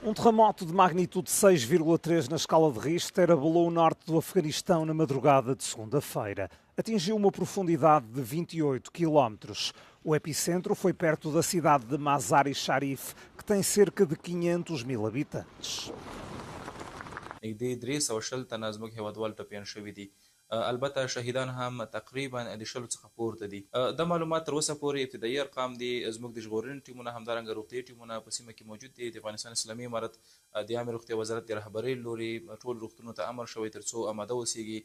Um terremoto de magnitude 6,3 na escala de Richter abalou o norte do Afeganistão na madrugada de segunda-feira. Atingiu uma profundidade de 28 quilómetros. O epicentro foi perto da cidade de Mazar-e Sharif, que tem cerca de 500 mil habitantes. البته شهیدان هم تقریبا د شلو څخه پورته دي د معلومات تر اوسه پورې ابتدایي ارقام دي زموږ د ژغورنې ټیمونه همدارنګه روغتیايي ټیمونه په سیمه کې موجود دي د افغانستان اسلامي امارت د عامه روغتیا وزارت د رهبرۍ لوري ټول روغتونونو ته امر شوی تر څو اماده اوسیږي.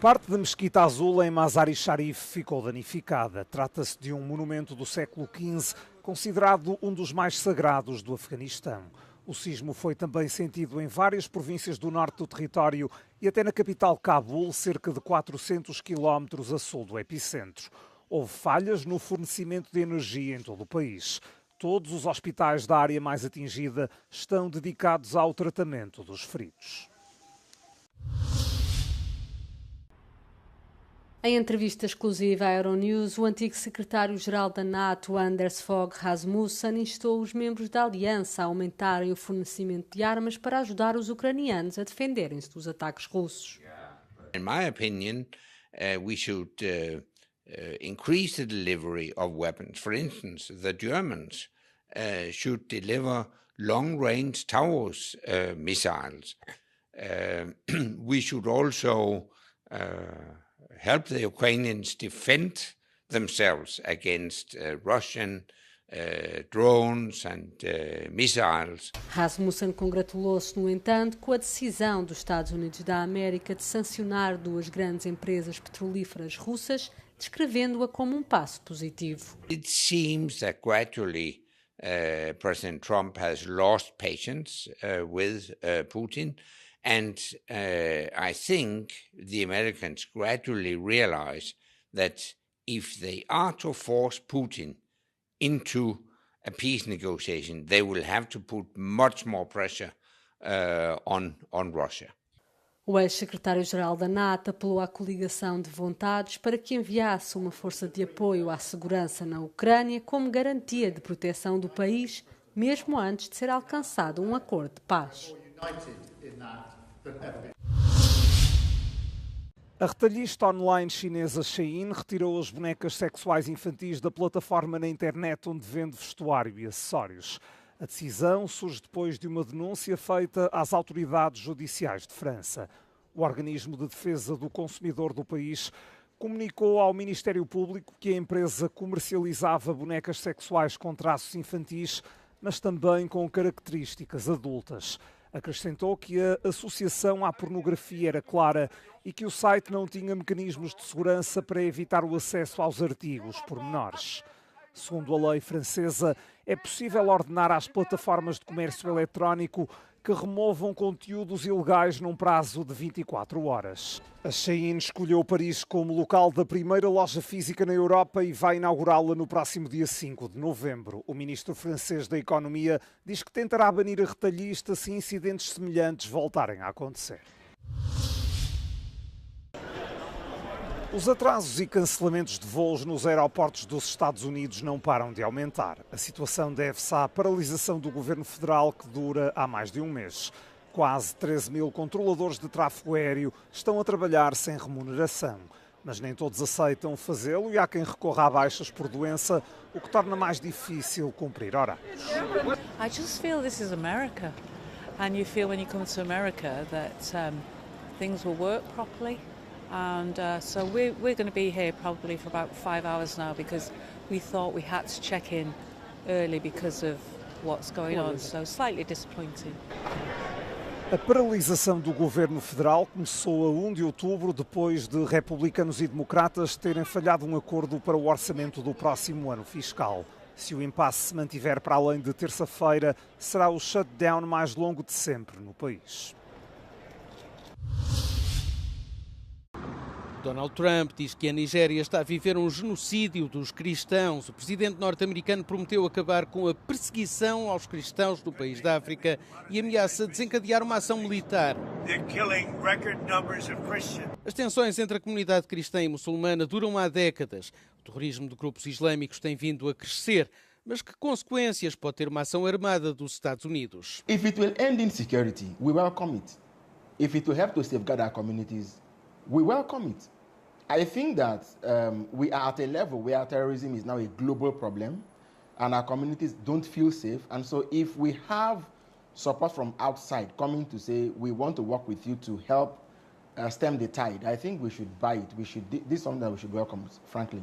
Parte da Mesquita Azul em Mazar-e Sharif ficou danificada. Trata-se de um monumento do século XV, considerado um dos mais sagrados do Afeganistão. O sismo foi também sentido em várias províncias do norte do território e até na capital Cabul, cerca de 400 quilómetros a sul do epicentro. Houve falhas no fornecimento de energia em todo o país. Todos os hospitais da área mais atingida estão dedicados ao tratamento dos feridos. Em entrevista exclusiva à Euronews, o antigo secretário-geral da NATO, Anders Fogh Rasmussen, instou os membros da aliança a aumentarem o fornecimento de armas para ajudar os ucranianos a defenderem-se dos ataques russos. In my opinion, we should increase the delivery of weapons. For instance, the Germans should deliver long-range Taurus missiles. We should also help the Ukrainians defend themselves against Russian drones and missiles. Rasmussen congratulou-se, no entanto, com a decisão dos Estados Unidos da América de sancionar duas grandes empresas petrolíferas russas, descrevendo-a como um passo positivo. It seems that gradually President Trump has lost patience with Putin. And I think the Americans gradually realize that if they are to force Putin into a peace negotiation, they will have to put much more pressure on Russia. O ex-secretário-geral da NATO apelou à coligação de vontades para que enviasse uma força de apoio à segurança na Ucrânia como garantia de proteção do país, mesmo antes de ser alcançado um acordo de paz. A retalhista online chinesa Shein retirou as bonecas sexuais infantis da plataforma na internet onde vende vestuário e acessórios. A decisão surge depois de uma denúncia feita às autoridades judiciais de França. O organismo de defesa do consumidor do país comunicou ao Ministério Público que a empresa comercializava bonecas sexuais com traços infantis, mas também com características adultas. Acrescentou que a associação à pornografia era clara e que o site não tinha mecanismos de segurança para evitar o acesso aos artigos por menores. Segundo a lei francesa, é possível ordenar às plataformas de comércio eletrónico que removam conteúdos ilegais num prazo de 24 horas. A Shein escolheu Paris como local da primeira loja física na Europa e vai inaugurá-la no próximo dia 5 de novembro. O ministro francês da Economia diz que tentará banir a retalhista se incidentes semelhantes voltarem a acontecer. Os atrasos e cancelamentos de voos nos aeroportos dos Estados Unidos não param de aumentar. A situação deve-se à paralisação do governo federal que dura há mais de um mês. Quase 13 mil controladores de tráfego aéreo estão a trabalhar sem remuneração. Mas nem todos aceitam fazê-lo e há quem recorra a baixas por doença, o que torna mais difícil cumprir horários. I just feel this is America. And you feel when you come to America that things will work properly. And so we're going to be here probably for about 5 hours now because we thought we had to check in early because of what's going on. So slightly disappointing. A paralisação do governo federal começou a 1 de outubro, depois de republicanos e democratas terem falhado um acordo para o orçamento do próximo ano fiscal. Se o impasse se mantiver para além de terça-feira, será o shutdown mais longo de sempre no país. Donald Trump diz que a Nigéria está a viver um genocídio dos cristãos. O presidente norte-americano prometeu acabar com a perseguição aos cristãos do país da África e ameaça desencadear uma ação militar. As tensões entre a comunidade cristã e muçulmana duram há décadas. O terrorismo de grupos islâmicos tem vindo a crescer. Mas que consequências pode ter uma ação armada dos Estados Unidos? If it will end insecurity, we welcome it. If it will help to safeguard our communities, we welcome it. I think that we are at a level where terrorism is now a global problem and our communities don't feel safe. And so if we have support from outside coming to say, we want to work with you to help stem the tide, I think we should buy it. This is something that we should welcome, frankly.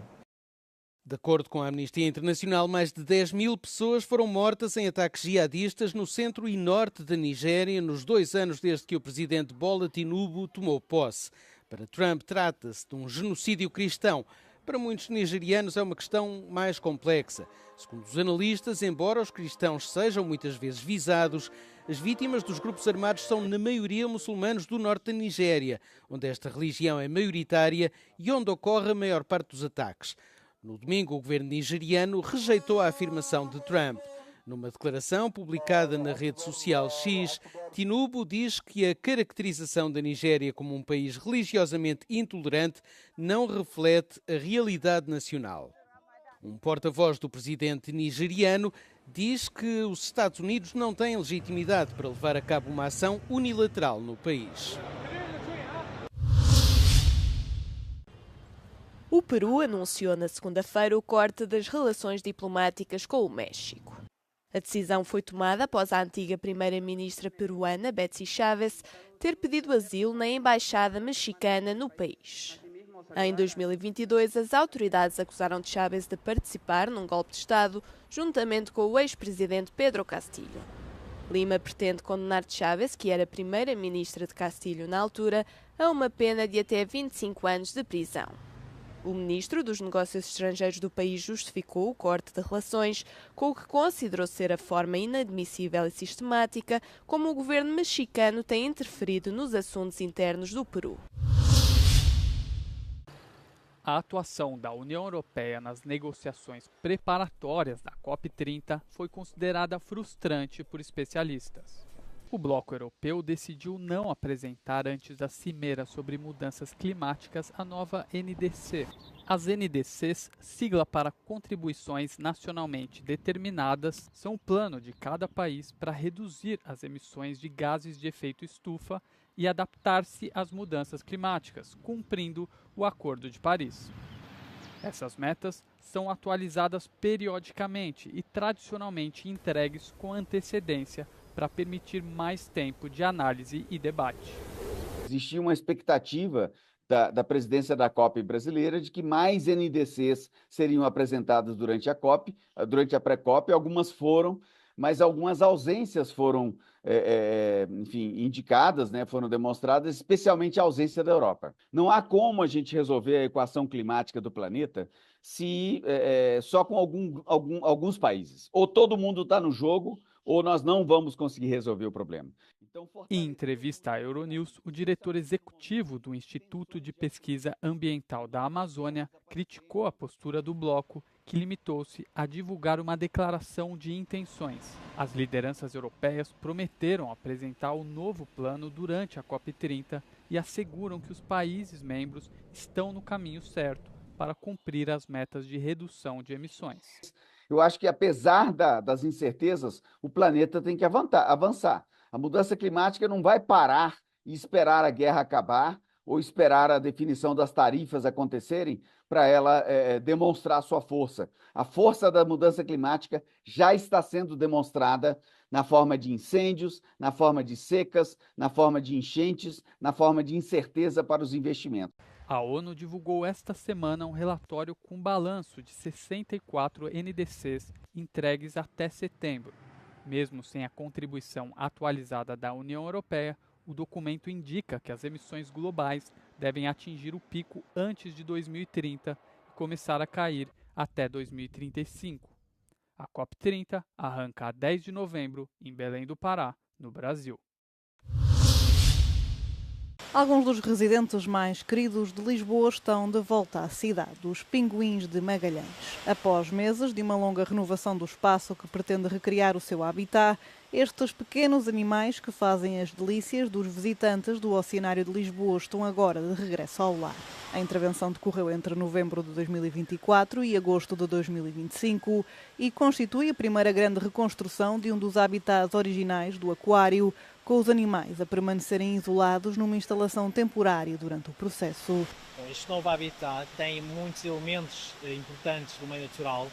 De acordo com a Amnistia Internacional, mais de 10.000 pessoas foram mortas em ataques jihadistas no centro e norte da Nigéria nos 2 anos desde que o presidente Bola Tinubu tomou posse. Para Trump, trata-se de um genocídio cristão. Para muitos nigerianos é uma questão mais complexa. Segundo os analistas, embora os cristãos sejam muitas vezes visados, as vítimas dos grupos armados são na maioria muçulmanos do norte da Nigéria, onde esta religião é maioritária e onde ocorre a maior parte dos ataques. No domingo, o governo nigeriano rejeitou a afirmação de Trump. Numa declaração publicada na rede social X, Tinubu diz que a caracterização da Nigéria como um país religiosamente intolerante não reflete a realidade nacional. Um porta-voz do presidente nigeriano diz que os Estados Unidos não têm legitimidade para levar a cabo uma ação unilateral no país. O Peru anunciou na segunda-feira o corte das relações diplomáticas com o México. A decisão foi tomada após a antiga primeira-ministra peruana, Betsy Chávez, ter pedido asilo na embaixada mexicana no país. Em 2022, as autoridades acusaram de Chávez de participar num golpe de Estado juntamente com o ex-presidente Pedro Castillo. Lima pretende condenar Chávez, que era primeira-ministra de Castillo na altura, a uma pena de até 25 anos de prisão. O ministro dos Negócios Estrangeiros do país justificou o corte de relações com o que considerou ser a forma inadmissível e sistemática como o governo mexicano tem interferido nos assuntos internos do Peru. A atuação da União Europeia nas negociações preparatórias da COP30 foi considerada frustrante por especialistas. O bloco europeu decidiu não apresentar antes da cimeira sobre mudanças climáticas a nova NDC. As NDCs, sigla para Contribuições Nacionalmente Determinadas, são o plano de cada país para reduzir as emissões de gases de efeito estufa e adaptar-se às mudanças climáticas, cumprindo o Acordo de Paris. Essas metas são atualizadas periodicamente e tradicionalmente entregues com antecedência para permitir mais tempo de análise e debate. Existia uma expectativa da presidência da COP brasileira de que mais NDCs seriam apresentadas durante a COP, durante a pré-COP. Algumas foram, mas algumas ausências foram indicadas, né, foram demonstradas, especialmente a ausência da Europa. Não há como a gente resolver a equação climática do planeta só com alguns países. Ou todo mundo está no jogo, ou nós não vamos conseguir resolver o problema. Em entrevista à Euronews, o diretor executivo do Instituto de Pesquisa Ambiental da Amazônia criticou a postura do bloco, que limitou-se a divulgar uma declaração de intenções. As lideranças europeias prometeram apresentar o novo plano durante a COP30 e asseguram que os países membros estão no caminho certo para cumprir as metas de redução de emissões. Eu acho que, apesar das incertezas, o planeta tem que avançar. A mudança climática não vai parar e esperar a guerra acabar ou esperar a definição das tarifas acontecerem para ela demonstrar sua força. A força da mudança climática já está sendo demonstrada na forma de incêndios, na forma de secas, na forma de enchentes, na forma de incerteza para os investimentos. A ONU divulgou esta semana um relatório com balanço de 64 NDCs entregues até setembro. Mesmo sem a contribuição atualizada da União Europeia, o documento indica que as emissões globais devem atingir o pico antes de 2030 e começar a cair até 2035. A COP30 arranca a 10 de novembro em Belém do Pará, no Brasil. Alguns dos residentes mais queridos de Lisboa estão de volta à cidade, os pinguins de Magalhães. Após meses de uma longa renovação do espaço que pretende recriar o seu habitat, estes pequenos animais que fazem as delícias dos visitantes do Oceanário de Lisboa estão agora de regresso ao lar. A intervenção decorreu entre novembro de 2024 e agosto de 2025 e constitui a primeira grande reconstrução de um dos habitats originais do aquário, com os animais a permanecerem isolados numa instalação temporária durante o processo. Este novo habitat tem muitos elementos importantes do meio natural,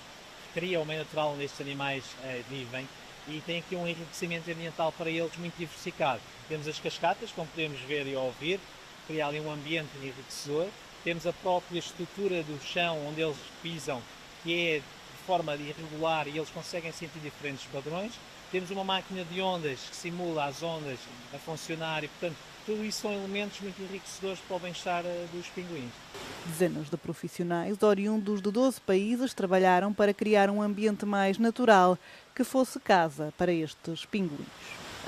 cria o meio natural onde estes animais vivem e tem aqui um enriquecimento ambiental para eles muito diversificado. Temos as cascatas, como podemos ver e ouvir, cria ali um ambiente enriquecedor. Temos a própria estrutura do chão onde eles pisam, que é de forma irregular e eles conseguem sentir diferentes padrões. Temos uma máquina de ondas que simula as ondas a funcionar e, portanto, tudo isso são elementos muito enriquecedores para o bem-estar dos pinguins. Dezenas de profissionais oriundos de 12 países trabalharam para criar um ambiente mais natural que fosse casa para estes pinguins.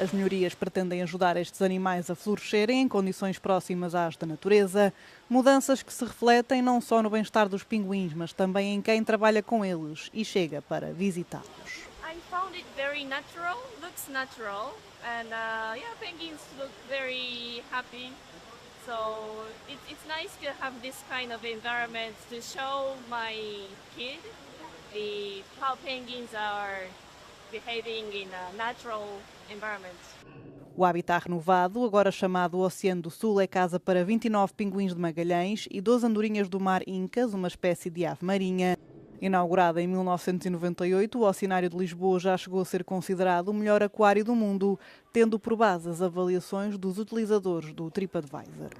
As melhorias pretendem ajudar estes animais a florescerem em condições próximas às da natureza, mudanças que se refletem não só no bem-estar dos pinguins, mas também em quem trabalha com eles e chega para visitá-los. I found it very natural, looks natural, and penguins look very happy. So it's nice to have this kind of environment to show my kid how penguins are behaving in a natural environment. O habitat renovado, agora chamado Oceano do Sul, é casa para 29 pinguins de Magalhães e 12 andorinhas do mar incas, uma espécie de ave marinha. Inaugurado em 1998, o Oceanário de Lisboa já chegou a ser considerado o melhor aquário do mundo, tendo por base as avaliações dos utilizadores do TripAdvisor.